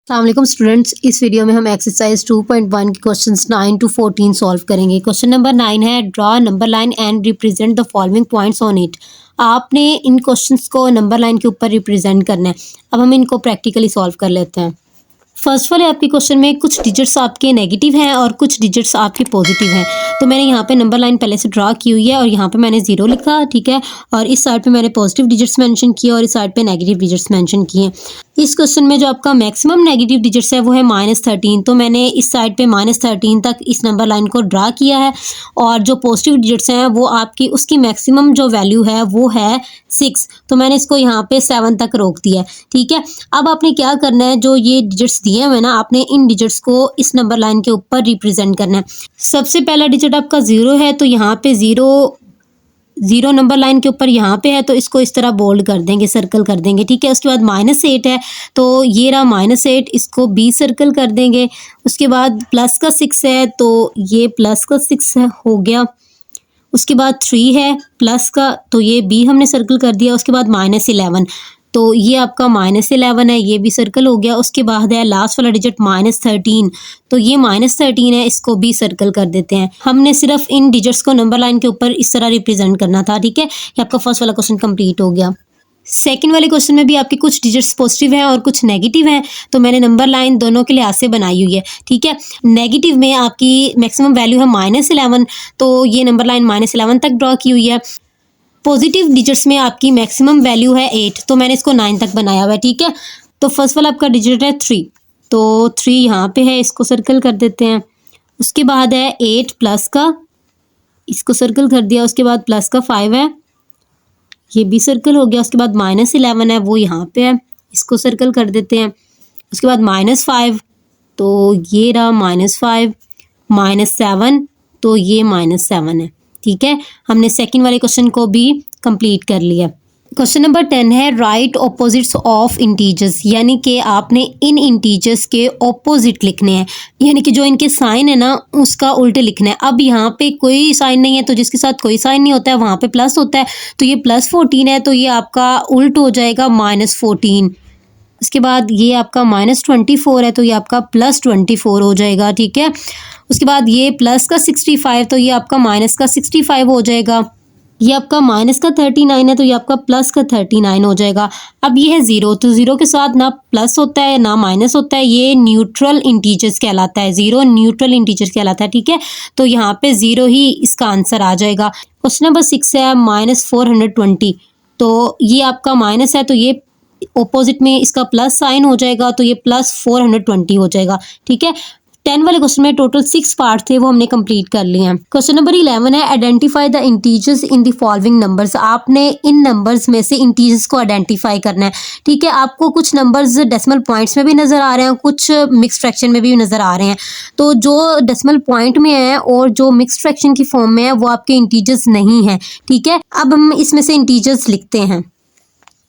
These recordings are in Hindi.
अस्सलाम वालेकुम स्टूडेंट्स, इस वीडियो में हम एक्सरसाइज 2.1 के क्वेश्चंस 9 to 14 सॉल्व करेंगे। क्वेश्चन नंबर 9 है, draw number line and represent the following points on it. आपने इन क्वेश्चंस को नंबर लाइन के ऊपर रिप्रेजेंट करना है। अब हम इनको प्रैक्टिकली सॉल्व कर लेते हैं। फर्स्ट वाले आपके क्वेश्चन में कुछ डिजिट्स आपके नेगेटिव हैं और कुछ डिजिट्स आपके पॉजिटिव हैं। तो मैंने यहाँ पे नंबर लाइन पहले से ड्रा की हुई है और यहाँ पे मैंने 0 लिखा, ठीक है। और इस साइड पे मैंने पॉजिटिव डिजिट्स मेंशन किए और इस साइड पे नेगेटिव डिजिट्स मेंशन किए। इस क्वेश्चन में जो आपका मैक्सिमम नेगेटिव डिजिट्स है वो है -13। तो मैंने इस साइड पे -13 तक इस नंबर लाइन को ड्रा किया है और जो पॉजिटिव डिजिट्स हैं वो आपकी उसकी मैक्सिमम जो वैल्यू है वो है 6। तो मैंने इसको यहाँ पे 7 तक रोक दिया है, ठीक है। अब आपने क्या करना है, जो ये डिजिट्स दिए हुए ना, आपने इन डिजिट्स को इस नंबर लाइन के ऊपर रिप्रेजेंट करना है। सबसे पहला डिजिट आपका 0 है, तो यहाँ पे 0 नंबर लाइन के ऊपर यहाँ पे है, तो इसको इस तरह बोल्ड कर देंगे, सर्कल कर देंगे, ठीक है। उसके बाद -8 है, तो ये रहा -8, इसको B सर्कल कर देंगे। उसके बाद प्लस का 6 है, तो ये प्लस का 6 हो गया। उसके बाद 3 है प्लस का, तो ये B हमने सर्कल कर दिया। उसके बाद -11, तो ये आपका -11 है, ये भी सर्कल हो गया। उसके बाद है लास्ट वाला डिजिट -13, तो ये -13 है, इसको भी सर्कल कर देते हैं। हमने सिर्फ इन डिजिट्स को नंबर लाइन के ऊपर इस तरह रिप्रेजेंट करना था, ठीक है। ये आपका फर्स्ट वाला क्वेश्चन कंप्लीट हो गया। सेकंड वाले क्वेश्चन में भी आपके कुछ डिजिट्स पॉजिटिव हैं और कुछ नेगेटिव हैं, तो मैंने नंबर लाइन दोनों के लिहाज से बनाई हुई है, ठीक है। नेगेटिव में आपकी मैक्सिमम वैल्यू है -11, तो ये नंबर लाइन -11 तक ड्रॉ की हुई है। पॉजिटिव डिजिट्स में आपकी मैक्सिमम वैल्यू है 8, तो मैंने इसको 9 तक बनाया हुआ है, ठीक है। तो फर्स्ट वाला आपका डिजिट है 3, तो 3 यहाँ पे है, इसको सर्कल कर देते हैं। उसके बाद है 8 प्लस का, इसको सर्कल कर दिया। उसके बाद प्लस का 5 है, ये भी सर्कल हो गया। उसके बाद -11 है, वो यहाँ पे है, इसको सर्कल कर देते हैं। उसके बाद -5, तो ये रहा -5, -7, तो ये -7 है, ठीक है। हमने सेकंड वाले क्वेश्चन को भी कंप्लीट कर लिया। क्वेश्चन नंबर 10 है, राइट ऑपोजिट्स ऑफ इंटीजर्स, यानी कि आपने इन इंटीजर्स के ऑपोजिट लिखने हैं, यानी कि जो इनके साइन है ना उसका उल्टे लिखना है। अब यहाँ पे कोई साइन नहीं है, तो जिसके साथ कोई साइन नहीं होता है वहाँ पे प्लस होता है, तो ये +14 है, तो ये आपका उल्ट हो जाएगा -14। उसके बाद ये आपका -24 है, तो ये आपका +24 हो जाएगा, ठीक है। उसके बाद ये प्लस का 65, तो ये आपका माइनस का 65 हो जाएगा। ये आपका -39 है, तो ये आपका प्लस का 39 हो जाएगा। अब ये है 0, तो 0 के साथ ना प्लस होता है ना माइनस होता है, ये न्यूट्रल इंटीजर्स कहलाता है। 0 न्यूट्रल इंटीजर्स कहलाता है, ठीक है। तो यहाँ पे 0 ही इसका आंसर आ जाएगा। क्वेश्चन नंबर 6 है, -420, तो ये आपका माइनस है, तो ये ऑपोजिट में इसका प्लस साइन हो जाएगा, तो ये +420 हो जाएगा, ठीक है। 10 वाले क्वेश्चन में टोटल 6 पार्ट थे, वो हमने कंप्लीट कर लिए हैं। क्वेश्चन नंबर 11 है, identify the integers in the following numbers. आपने इन नंबर्स में से इंटीजर्स को आइडेंटिफाई करना है, ठीक है। आपको कुछ नंबर्स डेसिमल पॉइंट्स में भी नज़र आ रहे हैं, कुछ मिक्स्ड फ्रैक्शन में भी नज़र आ रहे हैं। तो जो डेसिमल पॉइंट में है और जो मिक्स्ड फ्रैक्शन की फॉर्म में है वो आपके इंटीजर्स नहीं है, ठीक है। अब हम इसमें से इंटीजर्स लिखते हैं।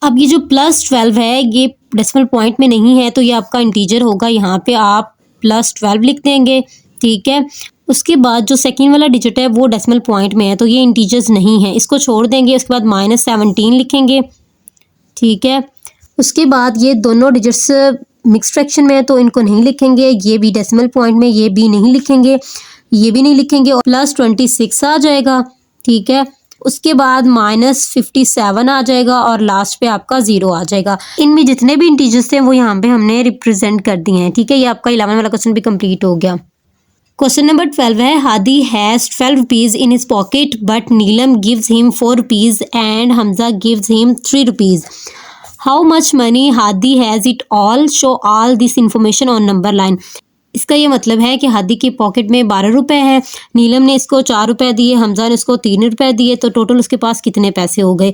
अब ये जो +12 है ये डेसिमल पॉइंट में नहीं है, तो ये आपका इंटीजर होगा, यहाँ पे आप +12 लिख देंगे, ठीक है। उसके बाद जो सेकंड वाला डिजिट है वो डेसिमल पॉइंट में है, तो ये इंटीजर्स नहीं है, इसको छोड़ देंगे। उसके बाद -17 लिखेंगे, ठीक है। उसके बाद ये दोनों डिजिट्स मिक्स्ड फ्रैक्शन में है, तो इनको नहीं लिखेंगे। ये भी डेसिमल पॉइंट में, ये भी नहीं लिखेंगे, ये भी नहीं लिखेंगे। और +26 आ जाएगा, ठीक है। उसके बाद -57 आ जाएगा और लास्ट पे आपका 0 आ जाएगा। इनमें जितने भी इंटीजर्स थे वो यहाँ पे हमने रिप्रेजेंट कर दिए हैं, ठीक है। ये आपका 11 वाला क्वेश्चन भी कंप्लीट हो गया। क्वेश्चन नंबर 12 है, Hadi has 12 rupees in his pocket but Neelam gives him 4 rupees and Hamza gives him 3 rupees. How much money Hadi has it all, show all this information on number line. इसका ये मतलब है कि हादी की पॉकेट में 12 रुपए हैं, नीलम ने इसको 4 रुपए दिए, हमजा ने इसको 3 रुपए दिए, तो टोटल उसके पास कितने पैसे हो गए।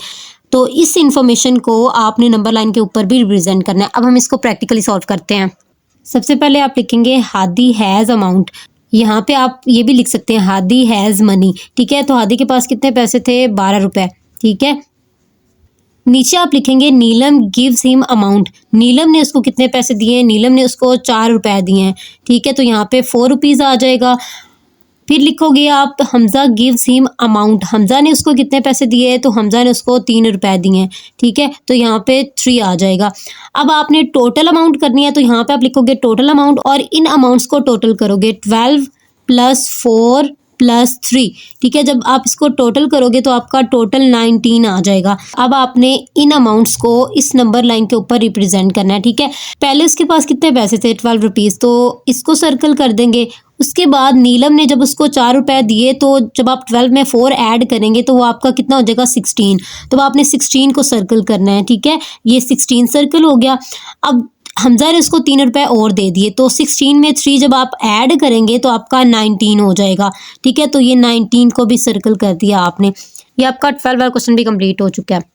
तो इस इंफॉर्मेशन को आपने नंबर लाइन के ऊपर भी रिप्रेजेंट करना है। अब हम इसको प्रैक्टिकली सॉल्व करते हैं। सबसे पहले आप लिखेंगे हादी हैज़ अमाउंट, यहाँ पे आप ये भी लिख सकते हैं हादी हैज़ मनी, ठीक है। तो हादी के पास कितने पैसे थे, 12 रुपए, ठीक है। नीचे आप लिखेंगे नीलम गिव्स हिम अमाउंट, नीलम ने उसको कितने पैसे दिए हैं, नीलम ने उसको 4 रुपए दिए हैं, ठीक है। तो यहाँ पे 4 रुपीज़ आ जाएगा। फिर लिखोगे आप Hamza gives him amount, Hamza ने उसको कितने पैसे दिए हैं, तो हमज़ा ने उसको 3 रुपए दिए हैं, ठीक है, तो यहाँ पे 3 आ जाएगा। अब आपने टोटल अमाउंट करनी है, तो यहाँ पे आप लिखोगे टोटल अमाउंट और इन अमाउंट्स को टोटल करोगे 12 + 4 + 3, ठीक है। जब आप इसको टोटल करोगे तो आपका टोटल 19 आ जाएगा। अब आपने इन अमाउंट्स को इस नंबर लाइन के ऊपर रिप्रेजेंट करना है, ठीक है। पहले उसके पास कितने पैसे थे, 12 रुपीज़, तो इसको सर्कल कर देंगे। उसके बाद नीलम ने जब उसको 4 रुपए दिए, तो जब आप 12 में 4 ऐड करेंगे तो वो आपका कितना हो जाएगा, 16। तो आपने 16 को सर्कल करना है, ठीक है। ये 16 सर्कल हो गया। अब हमज़ा ने उसको 3 रुपए और दे दिए, तो 16 में 3 जब आप ऐड करेंगे तो आपका 19 हो जाएगा, ठीक है। तो ये 19 को भी सर्कल कर दिया आपने। ये आपका 12 वाला क्वेश्चन भी कंप्लीट हो चुका है।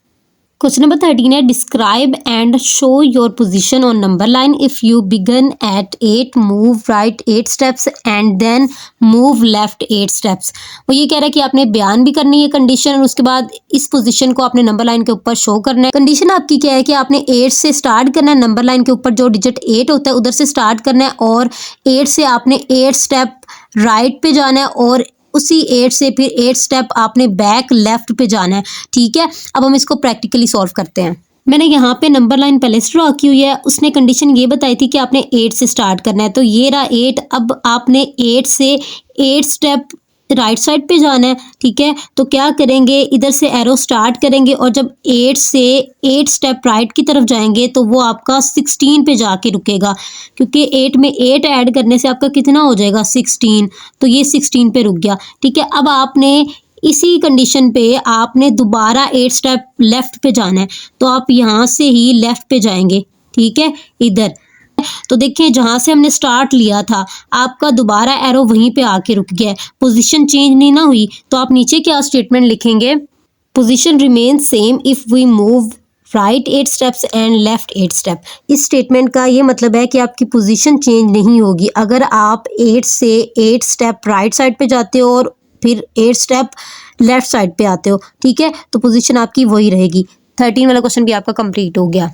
क्वेश्चन नंबर 13 है describe and show your position on number line if you began at 8, move right 8 steps and then move left 8 steps. वो ये कह रहा है कि आपने बयान भी करनी है कंडीशन, और उसके बाद इस पोजीशन को आपने नंबर लाइन के ऊपर शो करना है। कंडीशन आपकी क्या है कि आपने 8 से स्टार्ट करना है, नंबर लाइन के ऊपर जो डिजिट 8 होता है उधर से स्टार्ट करना है, और 8 से आपने 8 स्टेप राइट पे जाना है, और उसी 8 से फिर 8 स्टेप आपने बैक लेफ्ट पे जाना है, ठीक है। अब हम इसको प्रैक्टिकली सॉल्व करते हैं। मैंने यहाँ पे नंबर लाइन पहले से ड्रॉ की हुई है। उसने कंडीशन ये बताई थी कि आपने 8 से स्टार्ट करना है, तो ये रहा 8। अब आपने 8 से 8 स्टेप राइट साइड पे जाना है, ठीक है। तो क्या करेंगे, इधर से एरो स्टार्ट करेंगे, और जब 8 से 8 स्टेप राइट की तरफ जाएंगे तो वो आपका 16 पे जाके रुकेगा, क्योंकि 8 में 8 ऐड करने से आपका कितना हो जाएगा, 16। तो ये 16 पे रुक गया, ठीक है। अब आपने इसी कंडीशन पे आपने दोबारा 8 स्टेप लेफ्ट पे जाना है, तो आप यहाँ से ही लेफ्ट पे जाएंगे, ठीक है, इधर। तो देखिए जहाँ से हमने स्टार्ट लिया था आपका दोबारा एरो वहीं पे आके रुक गया है, पोजीशन चेंज नहीं ना हुई। तो आप नीचे क्या स्टेटमेंट लिखेंगे, position remain same if we move right 8 steps and left 8 step. इस स्टेटमेंट का ये मतलब है कि आपकी पोजीशन चेंज नहीं होगी अगर आप 8 से 8 स्टेप राइट साइड पे जाते हो और फिर 8 स्टेप लेफ्ट साइड पे आते हो, ठीक है। तो पोजीशन आपकी वही रहेगी। 13 वाला क्वेश्चन भी आपका कंप्लीट हो गया।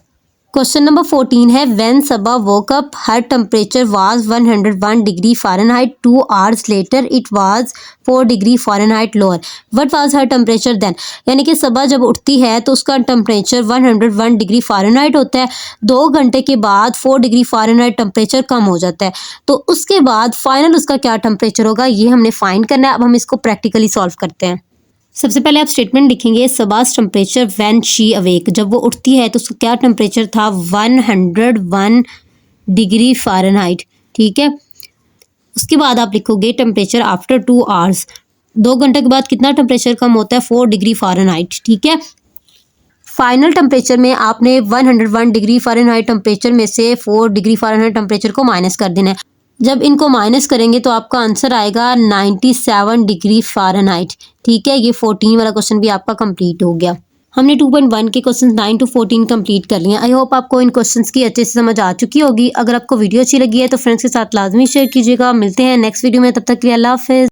क्वेश्चन नंबर 14 है when Saba woke up her temperature was 101 degree Fahrenheit, 2 hours later it was 4 degree Fahrenheit lower, what was her temperature then. यानी कि सबा जब उठती है तो उसका टेम्परेचर 101 डिग्री फ़ारेनहाइट होता है, 2 घंटे के बाद 4 डिग्री फ़ारेनहाइट टेम्परेचर कम हो जाता है, तो उसके बाद फाइनल उसका क्या टेम्परेचर होगा ये हमने फाइंड करना है। अब हम इसको प्रैक्टिकली सॉल्व करते हैं। सबसे पहले आप स्टेटमेंट लिखेंगे सबास टेम्परेचर व्हेन शी अवेक, जब वो उठती है तो उसका क्या टेम्परेचर था, 101 डिग्री फ़ारेनहाइट, ठीक है। उसके बाद आप लिखोगे टेम्परेचर आफ्टर 2 आवर्स, 2 घंटे के बाद कितना टेम्परेचर कम होता है, 4 डिग्री फ़ारेनहाइट, ठीक है। फाइनल टेम्परेचर में आपने 101 डिग्री फ़ारेनहाइट टेम्परेचर में से 4 डिग्री फ़ारेनहाइट टेम्परेचर को माइनस कर देना है। जब इनको माइनस करेंगे तो आपका आंसर आएगा 97 डिग्री फ़ारेनहाइट, ठीक है। ये 14 वाला क्वेश्चन भी आपका कंप्लीट हो गया। हमने 2.1 के क्वेश्चन 9 to 14 कंप्लीट कर लिए। आई होप आपको इन क्वेश्चंस की अच्छे से समझ आ चुकी होगी। अगर आपको वीडियो अच्छी लगी है तो फ्रेंड्स के साथ लाजमी शेयर कीजिएगा। मिलते हैं नेक्स्ट वीडियो में, तब तक के लिए अल्लाह हाफिज़।